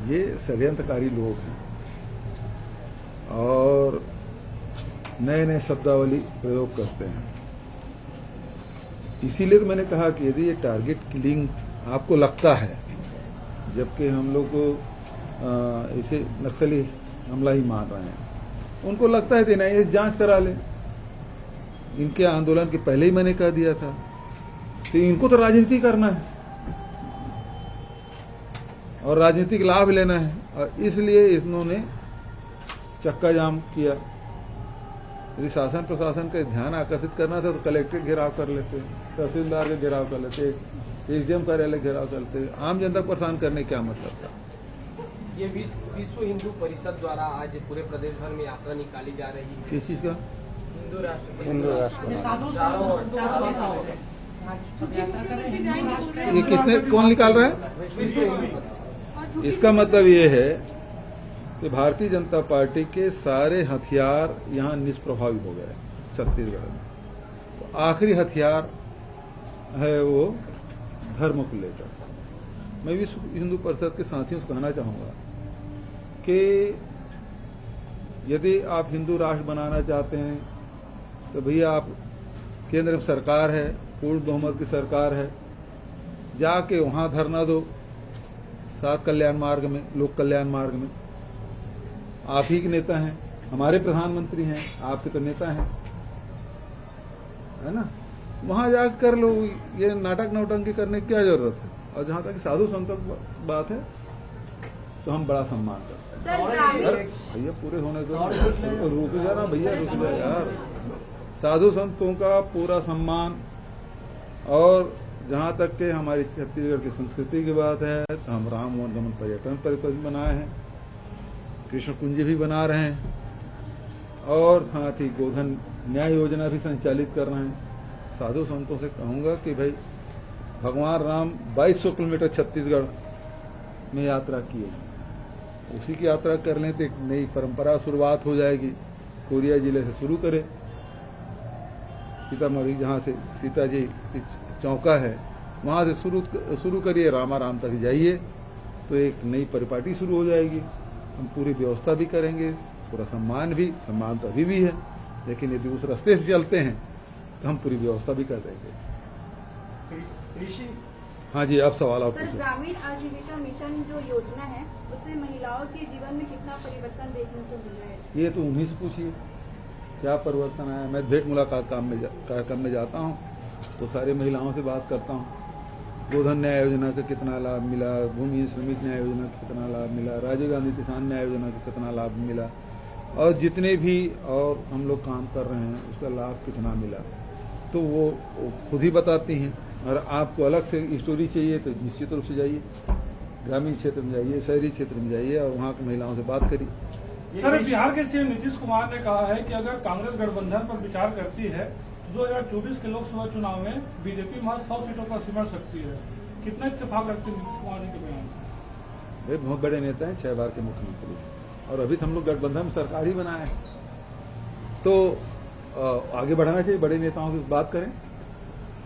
ये षड्यंत्रकारी लोग हैं और नए नए शब्दावली प्रयोग करते हैं। इसीलिए तो मैंने कहा कि यदि ये टारगेट किलिंग आपको लगता है, जबकि हम लोग को इसे नक्सली हमला ही मान रहे हैं, उनको लगता है तो एनआईए जांच करा ले। इनके आंदोलन के पहले ही मैंने कह दिया था, तो इनको तो राजनीति करना है और राजनीतिक लाभ लेना है, और इसलिए इन्होंने चक्का जाम किया। यदि शासन प्रशासन का ध्यान आकर्षित करना था तो कलेक्ट्रेट घेराव कर लेते, तहसीलदार का घेराव कर लेते, एसडीएम कार्यालय घेराव कर लेते। आम जनता को परेशान करने क्या मतलब था? ये विश्व हिंदू परिषद द्वारा आज पूरे प्रदेश भर में यात्रा निकाली जा रही है। किस चीज का? हिंदू राष्ट्र। ये किसने, कौन निकाल रहा है? इसका मतलब ये है कि भारतीय जनता पार्टी के सारे हथियार यहां निष्प्रभावी हो गए छत्तीसगढ़ में। तो आखिरी हथियार है वो धर्म को लेकर। मैं विश्व हिंदू परिषद के साथियों से कहना चाहूंगा कि यदि आप हिंदू राष्ट्र बनाना चाहते हैं तो भैया आप, केंद्र में सरकार है, पूर्ण बहुमत की सरकार है, जाके वहां धरना दो, सात कल्याण मार्ग में, लोक कल्याण मार्ग में। आप ही के नेता हैं, हमारे प्रधानमंत्री हैं, आपके तो नेता हैं, है ना? वहां जाकर कर लो। ये नाटक नौटंकी करने की क्या जरूरत है? और जहां तक साधु संतों की बात है तो हम बड़ा सम्मान करते हैं। भैया पूरे होने दो, रुक जा ना भैया, रुक जा यार। साधु संतों का पूरा सम्मान, और जहां तक के हमारी छत्तीसगढ़ की संस्कृति की बात है तो हम राम वनगमन पर्यटन परिषद बनाए हैं, कृष्ण कुंज भी बना रहे हैं, और साथ ही गोधन न्याय योजना भी संचालित कर रहे हैं। साधु संतों से कहूंगा कि भाई भगवान राम 2200 किलोमीटर छत्तीसगढ़ में यात्रा किए, उसी की यात्रा कर लें तो एक नई परंपरा शुरुआत हो जाएगी। कोरिया जिले से शुरू करें, सीतामढ़ी जहाँ से सीता जी की चौका है वहाँ से शुरू करिए, रामाराम तक जाइए, तो एक नई परिपाटी शुरू हो जाएगी। हम पूरी व्यवस्था भी करेंगे, पूरा सम्मान तो अभी भी है, लेकिन यदि उस रास्ते से चलते हैं तो हम पूरी व्यवस्था भी कर देंगे। हाँ जी, आप सवाल आप पूछिए। ग्रामीण आजीविका मिशन जो योजना है उससे महिलाओं के जीवन में कितना परिवर्तन देखने को मिल रहा है? ये तो उन्हीं से पूछिए क्या परिवर्तन आया। मैं भेंट मुलाकात कार्यक्रम में जाता हूँ तो सारी महिलाओं से बात करता हूँ। गोधन न्याय योजना का कितना लाभ मिला, भूमि श्रमिक न्याय योजना का कितना लाभ मिला, राजीव गांधी किसान न्याय योजना का कितना लाभ मिला, और जितने भी और हम लोग काम कर रहे हैं उसका लाभ कितना मिला, तो वो खुद ही बताती हैं। और आपको अलग से स्टोरी चाहिए तो निश्चित रूप से जाइए, ग्रामीण क्षेत्र में जाइए, शहरी क्षेत्र में जाइए और वहाँ की महिलाओं से बात करिए। सर, बिहार के सीएम नीतीश कुमार ने कहा है कि अगर कांग्रेस गठबंधन पर विचार करती है तो 2024 के लोकसभा चुनाव में बीजेपी महज 100 सीटों पर सिमट सकती है। कितना इत्तेफाक रखते हैं नीतीश कुमार जी के बयान से? वे बहुत बड़े नेता हैं, 6 बार के मुख्यमंत्री, और अभी तो हम लोग गठबंधन में सरकार ही बनाए हैं, तो आगे बढ़ाना चाहिए। बड़े नेताओं की बात करें,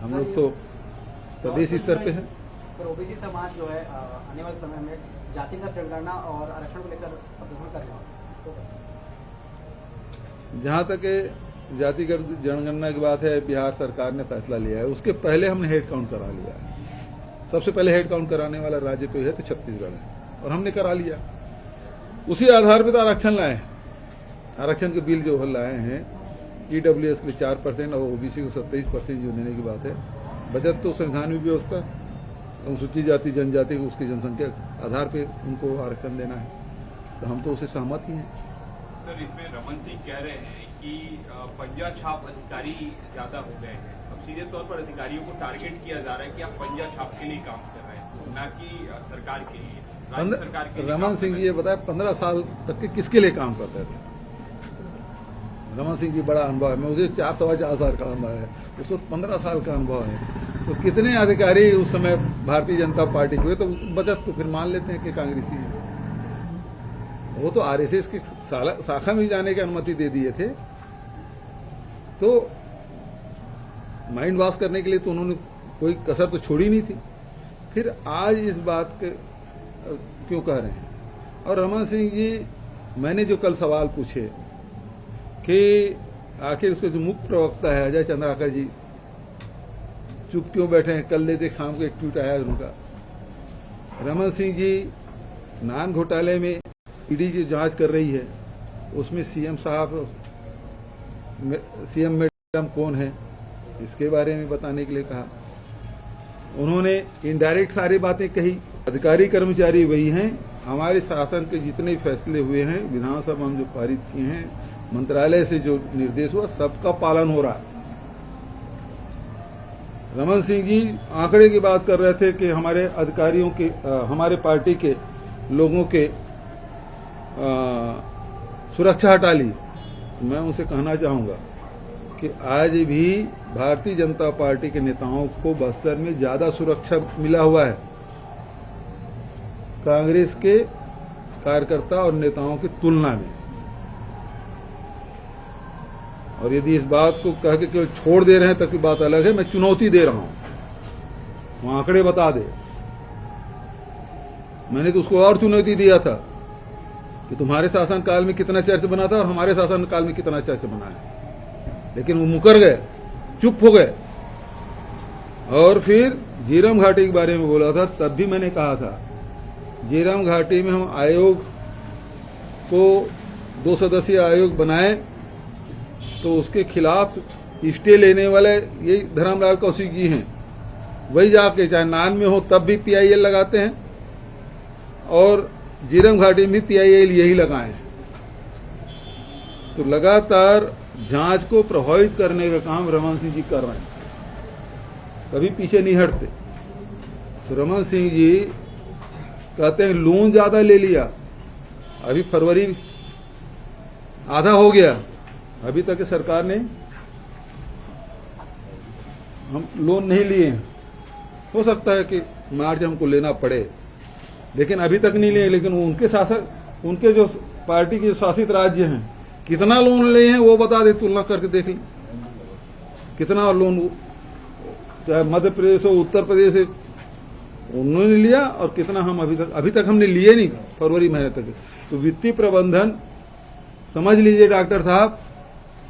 हम लोग तो प्रदेश स्तर पे है। सर, ओबीसी समाज जो है आने वाले समय में जातिगत जनगणना और आरक्षण को लेकर प्रदर्शन करेगा। जहां तक जातिगत जनगणना की बात है, बिहार सरकार ने फैसला लिया है, उसके पहले हमने हेड काउंट करा लिया है। सबसे पहले हेड काउंट कराने वाला राज्य कोई है तो छत्तीसगढ़ है, और हमने करा लिया। उसी आधार पर तो आरक्षण लाए हैं। आरक्षण के बिल जो लाए हैं, ईडब्ल्यूएस के लिए 4% और ओबीसी को 27% जो देने की बात है। बजट तो संविधान में व्यवस्था, अनुसूचित जाति जनजाति को उसकी जनसंख्या आधार पे उनको आरक्षण देना है, तो हम तो उससे सहमत ही हैं। सर, इसमें रमन सिंह कह रहे हैं कि पंजा छाप अधिकारी ज्यादा हो गए हैं। अब सीधे तौर पर अधिकारियों को टारगेट किया जा रहा है कि आप पंजा छाप के लिए काम कर रहे हैं, न कि सरकार के लिए, राज्य सरकार के लिए। रमन सिंह जी ये बताया 15 साल तक के किसके लिए काम करते थे? रमन सिंह जी बड़ा अनुभव है, मुझे 4-4.25 साल का अनुभव है, उसको 15 साल का अनुभव है। तो कितने अधिकारी उस समय भारतीय जनता पार्टी के हुए, तो बचत को फिर मान लेते हैं कि कांग्रेसी है। वो तो आरएसएस की शाखा में जाने की अनुमति दे दिए थे, तो माइंड वॉश करने के लिए तो उन्होंने कोई कसर तो छोड़ी नहीं थी। फिर आज इस बात के क्यों कह रहे हैं? और रमन सिंह जी, मैंने जो कल सवाल पूछे कि आखिर उसके जो मुख्य प्रवक्ता है अजय चंद्राकर जी चुप क्यों बैठे हैं, कल देख शाम को एक ट्वीट आया उनका। रमन सिंह जी नान घोटाले में ईडी जो जांच कर रही है उसमें सीएम साहब, सीएम मैडम कौन है, इसके बारे में बताने के लिए कहा। उन्होंने इनडायरेक्ट सारी बातें कही। अधिकारी कर्मचारी वही हैं, हमारे शासन के जितने फैसले हुए हैं, विधानसभा में जो पारित किए हैं, मंत्रालय से जो निर्देश हुआ, सबका पालन हो रहा है। रमन सिंह जी आंकड़े की बात कर रहे थे कि हमारे अधिकारियों के, हमारे पार्टी के लोगों के सुरक्षा हटा ली। मैं उनसे कहना चाहूंगा कि आज भी भारतीय जनता पार्टी के नेताओं को बस्तर में ज्यादा सुरक्षा मिला हुआ है कांग्रेस के कार्यकर्ता और नेताओं की तुलना में। और यदि इस बात को कह के केवल छोड़ दे रहे हैं तब की बात अलग है, मैं चुनौती दे रहा हूं, वो आंकड़े बता दे। मैंने तो उसको और चुनौती दिया था कि तुम्हारे शासनकाल में कितना चर्च बना था और हमारे शासनकाल में कितना चर्च बना है, लेकिन वो मुकर गए, चुप हो गए। और फिर झीरम घाटी के बारे में बोला था, तब भी मैंने कहा था झीरम घाटी में हम आयोग को 2 सदस्यीय आयोग बनाए तो उसके खिलाफ स्टे लेने वाले यही धर्मलाल कौशिक जी हैं। वही जाके चाहे नान में हो तब भी पीआईएल लगाते हैं और झीरम घाटी में पीआईएल यही लगाए हैं। तो लगातार जांच को प्रभावित करने का काम रमन सिंह जी कर रहे हैं, कभी पीछे नहीं हटते। तो रमन सिंह जी कहते हैं लोन ज्यादा ले लिया, अभी फरवरी आधा हो गया, अभी तक सरकार ने हम लोन नहीं लिए। हो सकता है कि मार्च हमको लेना पड़े, लेकिन अभी तक नहीं लिए। लेकिन उनके शासक, उनके जो पार्टी के शासित राज्य हैं कितना लोन लिए हैं वो बता दे, तुलना करके देख लें कितना लोन, चाहे मध्य प्रदेश हो, उत्तर प्रदेश है, उन्होंने लिया और कितना हम अभी तक हमने लिए नहीं फरवरी महीने तक। तो वित्तीय प्रबंधन समझ लीजिए डॉक्टर साहब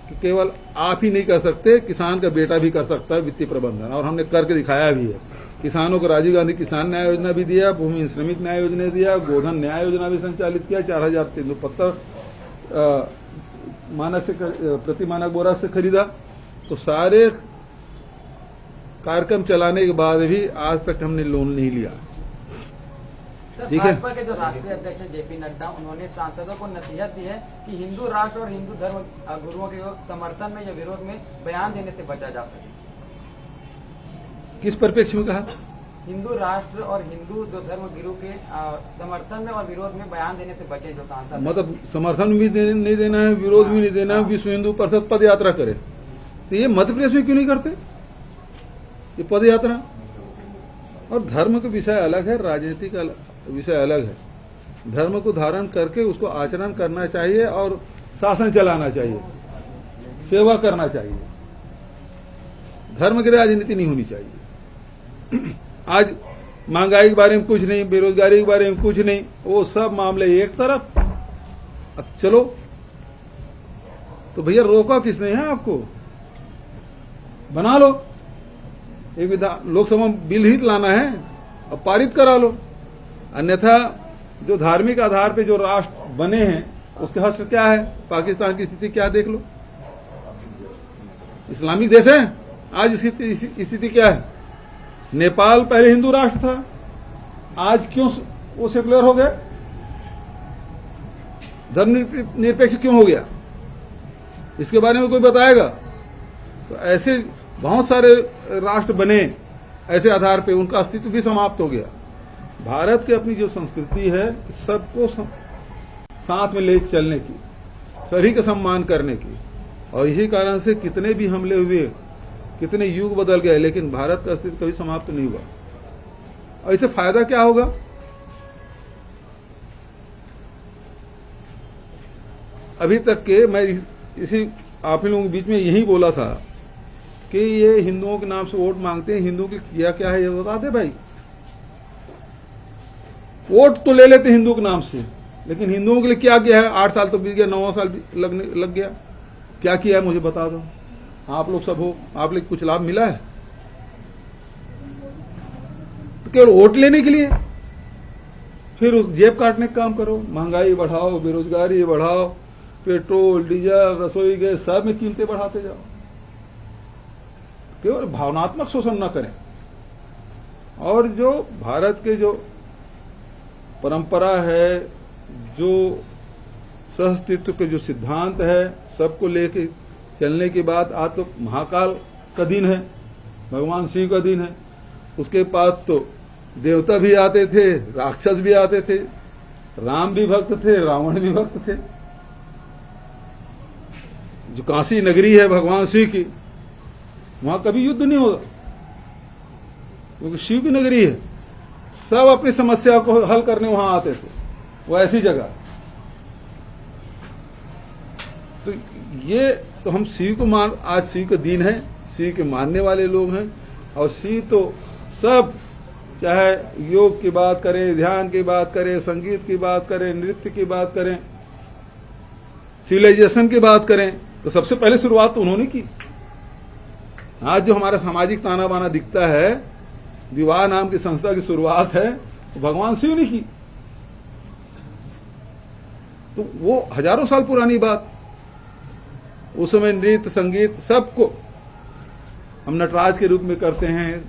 कि केवल आप ही नहीं कर सकते, किसान का बेटा भी कर सकता है वित्तीय प्रबंधन, और हमने करके दिखाया भी है। किसानों को राजीव गांधी किसान न्याय योजना भी दिया, भूमि श्रमिक न्याय योजना दिया, गोधन न्याय योजना भी संचालित किया, 4370 मानक से प्रति मानक बोरा से खरीदा। तो सारे कार्यक्रम चलाने के बाद भी आज तक हमने लोन नहीं लिया। ठीक है। भाजपा के जो राष्ट्रीय अध्यक्ष हैं जेपी नड्डा, उन्होंने सांसदों को नसीहत दी है कि हिंदू राष्ट्र और हिंदू धर्म गुरुओं के समर्थन में या विरोध में बयान देने से बचा जा सके। किस परिप्रेक्ष्य में कहा? हिंदू राष्ट्र और हिंदू जो धर्म गुरु के समर्थन में और विरोध में बयान देने से बचे जो सांसद, मतलब समर्थन भी नहीं देना है, विरोध भी नहीं देना है, विश्व हिंदू परिषद पद यात्रा करे। तो ये मध्य प्रदेश में क्यों नहीं करते ये पद यात्रा? और धर्म का विषय अलग है, राजनीति का विषय अलग है। धर्म को धारण करके उसको आचरण करना चाहिए और शासन चलाना चाहिए, सेवा करना चाहिए। धर्म की राजनीति नहीं होनी चाहिए। आज महंगाई के बारे में कुछ नहीं, बेरोजगारी के बारे में कुछ नहीं, वो सब मामले एक तरफ। अब चलो, तो भैया रोका किसने है आपको? बना लो एक लोकसभा बिल ही लाना है और पारित करा लो। अन्यथा जो धार्मिक आधार पे जो राष्ट्र बने हैं उसके हश्र क्या है? पाकिस्तान की स्थिति क्या देख लो, इस्लामिक देश है, आज स्थिति क्या है? नेपाल पहले हिंदू राष्ट्र था, आज क्यों वो सेकुलर हो गया? धर्मनिरपेक्ष क्यों हो गया? इसके बारे में कोई बताएगा? तो ऐसे बहुत सारे राष्ट्र बने ऐसे आधार पे, उनका अस्तित्व भी समाप्त हो गया। भारत की अपनी जो संस्कृति है सबको साथ में ले चलने की, सभी का सम्मान करने की, और इसी कारण से कितने भी हमले हुए, कितने युग बदल गए, लेकिन भारत का अस्तित्व कभी समाप्त नहीं हुआ। और इससे फायदा क्या होगा? अभी तक के मैं इसी आप लोगों के बीच में यही बोला था कि ये हिंदुओं के नाम से वोट मांगते हैं, हिंदुओं के किया क्या है ये बता दे भाई। वोट तो ले लेते हिंदू के नाम से, लेकिन हिंदुओं के लिए क्या किया है? 8 साल तो बीत गया, 9 साल लग गया। क्या किया है मुझे बता दो। आप लोग सब हो, आप लोग कुछ लाभ मिला है? तो केवल वोट लेने के लिए फिर उस जेब काटने का काम करो। महंगाई बढ़ाओ, बेरोजगारी बढ़ाओ, पेट्रोल, डीजल, रसोई गैस सब में कीमतें बढ़ाते जाओ। केवल भावनात्मक शोषण न करें। और जो भारत के जो परंपरा है, जो सहअस्तित्व के जो सिद्धांत है, सबको लेके चलने की बात, आज तो महाकाल का दिन है, भगवान शिव का दिन है। उसके पास तो देवता भी आते थे, राक्षस भी आते थे, राम भी भक्त थे, रावण भी भक्त थे। जो काशी नगरी है भगवान शिव की, वहां कभी युद्ध नहीं होता, क्योंकि शिव की नगरी है। सब अपनी समस्या को हल करने वहां आते थे। वो ऐसी जगह, तो ये तो हम शिव को आज शिव का दिन है, शिव के मानने वाले लोग हैं। और शिव तो सब, चाहे योग की बात करें, ध्यान की बात करें, संगीत की बात करें, नृत्य की बात करें, सिविलाइजेशन की बात करें, तो सबसे पहले शुरुआत तो उन्होंने की। आज जो हमारा सामाजिक ताना बाना दिखता है, विवाह नाम की संस्था की शुरुआत है, तो भगवान शिव ने की। तो वो हजारों साल पुरानी बात। उस समय नृत्य, संगीत सबको हम नटराज के रूप में करते हैं,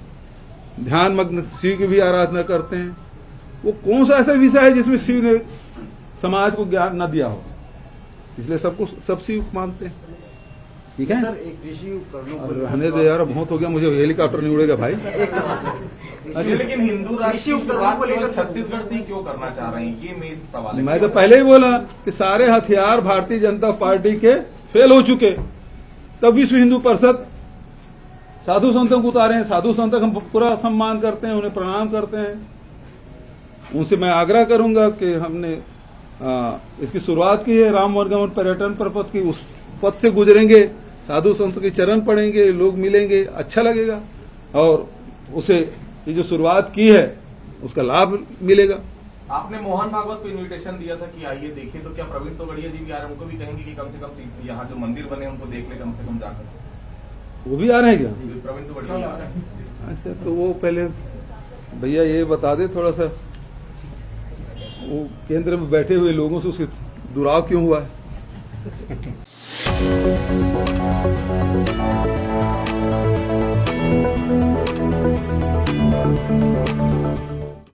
ध्यान मग्न शिव की भी आराधना करते हैं। वो कौन सा ऐसा विषय है जिसमें शिव ने समाज को ज्ञान न दिया हो? इसलिए सबको सब शिव मानते हैं। ठीक है सर, एक कृषि उपकरणों को रहने दे यार, बहुत हो गया, मुझे हेलीकॉप्टर नहीं उड़ेगा भाई। लेकिन हिंदू राष्ट्र की शुरुआत को लेकर छत्तीसगढ़ से क्यों करना चाह रहे हैं, ये मेन सवाल है। मैं तो पहले ही बोला कि सारे हथियार भारतीय जनता पार्टी के फेल हो चुके, तब विश्व हिंदू परिषद साधु संतों को उतारे हैं। साधु संतों का हम पूरा सम्मान करते हैं, उन्हें प्रणाम करते हैं। उनसे मैं आग्रह करूंगा कि हमने इसकी शुरुआत की है, राम वनगमन पर्यटन प्रपथ की, उस पथ से गुजरेंगे, साधु संत के चरण पड़ेंगे, लोग मिलेंगे, अच्छा लगेगा और उसे ये जो शुरुआत की है उसका लाभ मिलेगा। आपने मोहन भागवत को इनविटेशन दिया था कि आइए देखिए, तो क्या प्रवीण तोगड़िया जी भी आ रहे हैं? उनको भी कहेंगे कि कम से कम यहाँ जो मंदिर बने उनको देख ले, कम से कम जाकर। वो भी आ रहे हैं क्या? प्रवीण तोगड़िया आ रहे हैं। अच्छा, तो वो पहले भैया ये बता दे थोड़ा सा, वो केंद्र में बैठे हुए लोगों से उसकी दुराव क्यों हुआ है?